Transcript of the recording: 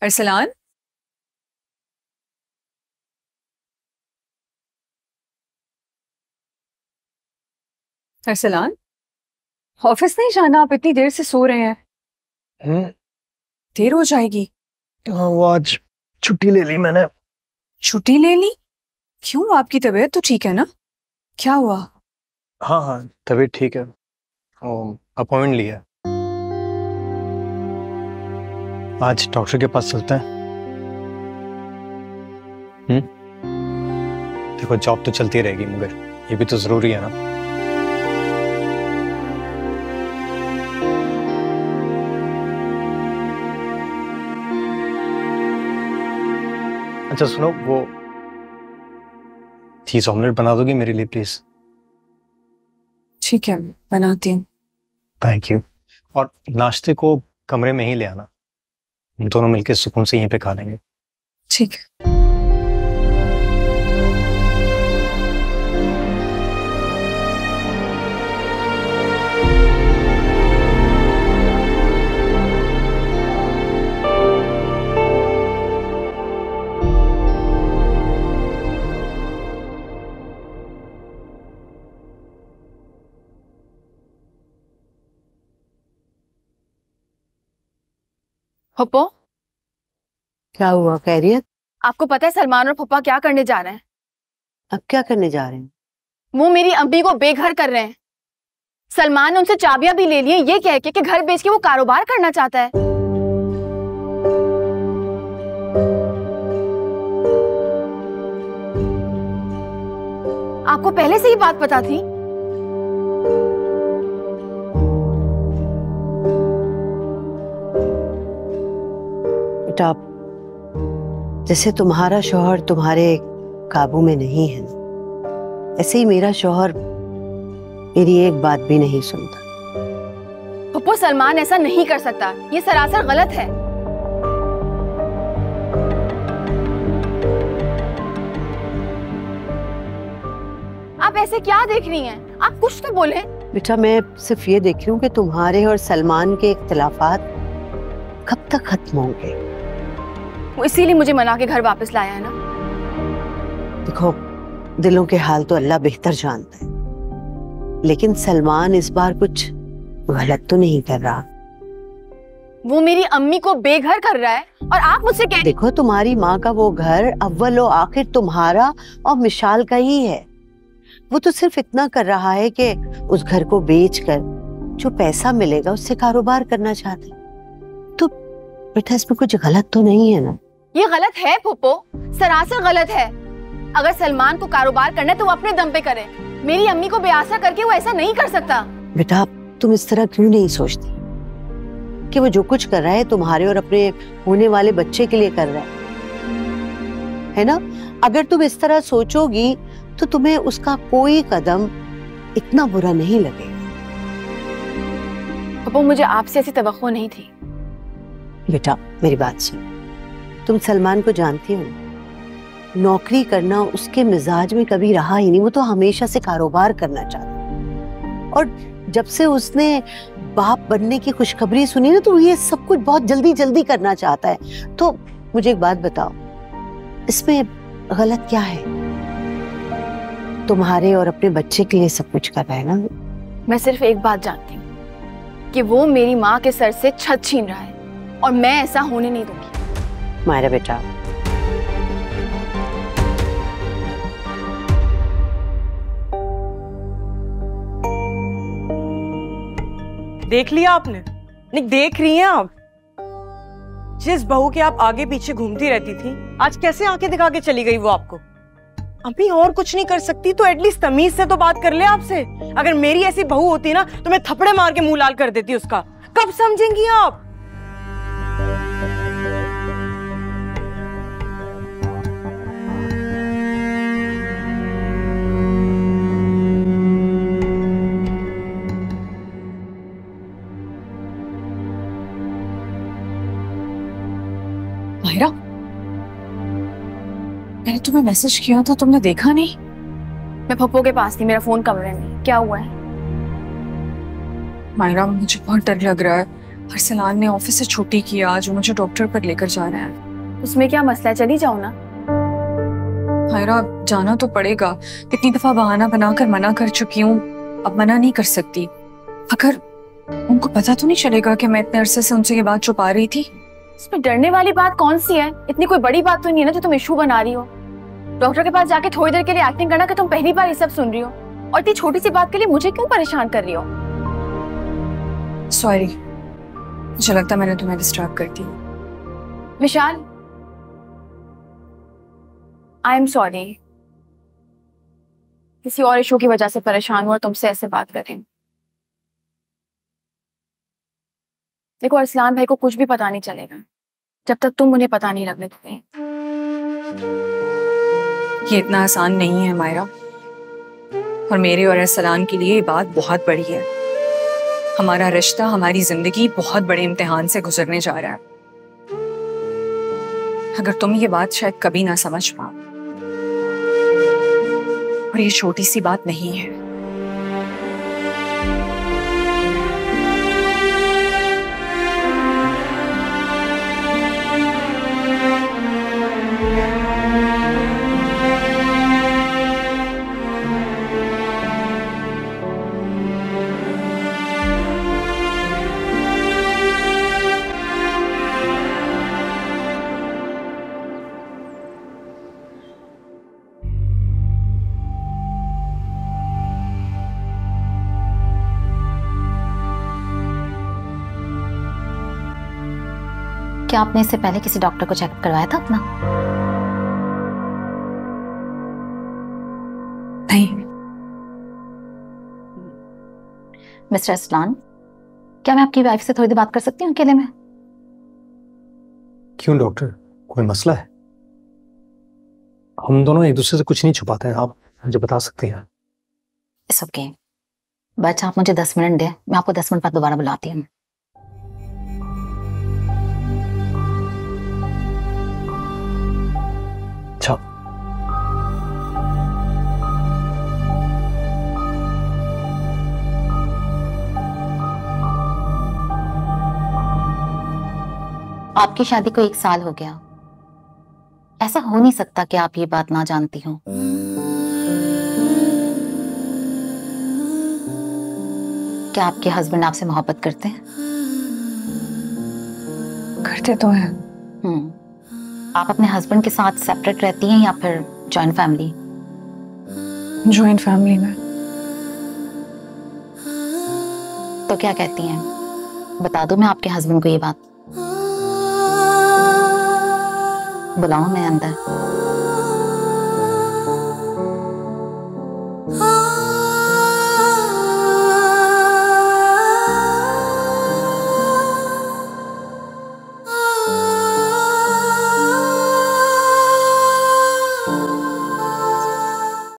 Arsalan, Arsalan, office नहीं जाना? आप इतनी देर से सो रहे हैं। देर हो जाएगी। हाँ, वो आज छुट्टी ले ली मैंने। छुट्टी ले ली? क्यों? आपकी तबीयत तो ठीक है ना? क्या हुआ? हाँ हाँ, तबीयत ठीक है। अपॉइंटमेंट लिया। आज डॉक्टर के पास चलते हैं। देखो, जॉब तो चलती रहेगी मगर ये भी तो जरूरी है ना। अच्छा सुनो, वो चीज ऑमलेट बना दोगी मेरे लिए प्लीज? ठीक है, बनाती हूँ। Thank you. और नाश्ते को कमरे में ही ले आना, हम दोनों मिलकर सुकून से यहीं पे खा लेंगे। ठीक है। पप्पो, क्या हुआ? खैरियत? आपको पता है सलमान और पप्पा क्या करने जा रहे हैं? अब क्या करने जा रहे हैं? वो मेरी अम्मी को बेघर कर रहे हैं। सलमान ने उनसे चाबियां भी ले ली हैं, ये कह के कि घर बेच के वो कारोबार करना चाहता है। आपको पहले से ही बात पता थी? बेटा, जैसे तुम्हारा शौहर तुम्हारे काबू में नहीं है, ऐसे ही मेरा शौहर मेरी एक बात भी नहीं सुनता। पप्पो, सलमान ऐसा नहीं कर सकता, ये सरासर गलत है। आप ऐसे क्या देख रही हैं? आप कुछ तो बोले। बेटा, मैं सिर्फ ये देख रही हूँ कि तुम्हारे और सलमान के इख्तिलाफात कब तक खत्म होंगे। वो इसीलिए मुझे मना के घर वापस लाया है ना। देखो, दिलों के हाल तो अल्लाह बेहतर जानता है, लेकिन सलमान इस बार कुछ गलत तो नहीं कर रहा। वो मेरी अम्मी को बेघर कर रहा है और आप मुझसे कह। देखो, तुम्हारी माँ का वो घर अव्वल और आखिर तुम्हारा और मिशाल का ही है। वो तो सिर्फ इतना कर रहा है कि उस घर को बेचकर जो पैसा मिलेगा उससे कारोबार करना चाहता है। तो बेटा, इसमें कुछ गलत तो नहीं है ना? ये गलत है फूफो, सरासर गलत है। अगर सलमान को कारोबार करना है तो वो अपने दम पे करे। मेरी अम्मी को बेआसरा करके वो ऐसा नहीं कर सकता। बेटा, तुम इस तरह क्यों नहीं सोचती कि वो जो कुछ कर रहा है तुम्हारे और अपने होने वाले बच्चे के लिए कर रहा है ना? अगर तुम इस तरह सोचोगी तो तुम्हें उसका कोई कदम इतना बुरा नहीं लगेगा। फूफो, मुझे आपसे ऐसी तवक्को नहीं थी। बेटा, मेरी बात सुन। तुम सलमान को जानती हो, नौकरी करना उसके मिजाज में कभी रहा ही नहीं। वो तो हमेशा से कारोबार करना चाहता है, और जब से उसने बाप बनने की खुशखबरी सुनी ना, तो ये सब कुछ बहुत जल्दी जल्दी करना चाहता है। तो मुझे एक बात बताओ, इसमें गलत क्या है? तुम्हारे और अपने बच्चे के लिए सब कुछ कर रहा है ना। मैं सिर्फ एक बात जानती हूँ कि वो मेरी माँ के सर से छत छीन रहा है, और मैं ऐसा होने नहीं दूंगी। मायरा बेटा, देख लिया आपने? नहीं देख रही हैं आप? जिस बहू के आप आगे पीछे घूमती रहती थी, आज कैसे आंखें दिखा के चली गई वो आपको। अभी और कुछ नहीं कर सकती तो एटलीस्ट तमीज से तो बात कर ले आपसे। अगर मेरी ऐसी बहू होती ना तो मैं थप्पड़े मार के मुंह लाल कर देती उसका। कब समझेंगी आप? मायरा, मैंने तुम्हें मैसेज किया था, तुमने देखा नहीं? मैं पप्पो के पास थी, मेरा फोन कमरे में। क्या हुआ है? मायरा, मुझे बहुत डर लग रहा है। अरसलान ने ऑफिस से छुट्टी की आज, वो मुझे डॉक्टर पर लेकर जा रहे हैं। उसमें क्या मसला है, चली जाओ ना। हायरा जाना तो पड़ेगा, कितनी दफा बहाना बनाकर मना कर चुकी हूँ, अब मना नहीं कर सकती। अगर उनको पता तो नहीं चलेगा कि मैं इतने अरसे से उनसे ये बात छुपा रही थी। इसमें डरने वाली बात कौन सी है? इतनी कोई बड़ी बात तो नहीं है ना जो तुम इशू बना रही हो। डॉक्टर के पास जाके थोड़ी देर के लिए एक्टिंग करना कि तुम पहली बार ये सब सुन रही हो, और इतनी छोटी सी बात के लिए मुझे क्यों परेशान कर रही हो? सॉरी, मुझे लगता मैंने तुम्हें डिस्टर्ब कर दी। विशाल, आई एम सॉरी, किसी और इशू की वजह से परेशान हुआ और तुमसे ऐसे बात कर रही हूँ। देखो अरसलान भाई को कुछ भी पता नहीं चलेगा जब तक तुम उन्हें पता नहीं लगने दोगे। ये इतना आसान नहीं है मायरा, और मेरे और अरसलान के लिए ये बात बहुत बड़ी है। हमारा रिश्ता, हमारी जिंदगी बहुत बड़े इम्तिहान से गुजरने जा रहा है। अगर तुम ये बात शायद कभी ना समझ पाओ, और ये छोटी सी बात नहीं है। क्या आपने इससे पहले किसी डॉक्टर को चेकअप करवाया था अपना? नहीं। मिस्टर असलान, क्या मैं आपकी वाइफ से थोड़ी देर बात कर सकती हूँ अकेले में? क्यों डॉक्टर, कोई मसला है? हम दोनों एक दूसरे से कुछ नहीं छुपाते हैं, आप मुझे बता सकते हैं। इट्स ओके, बट आप मुझे 10 मिनट दें, मैं आपको 10 मिनट बाद दोबारा बुलाती हूँ। अच्छा। आपकी शादी को 1 साल हो गया। ऐसा हो नहीं सकता कि आप ये बात ना जानती हो। क्या आपके हस्बैंड आपसे मोहब्बत करते हैं? करते तो हैं। आप अपने हस्बैंड के साथ सेपरेट रहती हैं या फिर जॉइंट फैमिली? जॉइंट फैमिली में। तो क्या कहती हैं, बता दूं मैं आपके हस्बैंड को ये बात? बुलाऊं मैं अंदर?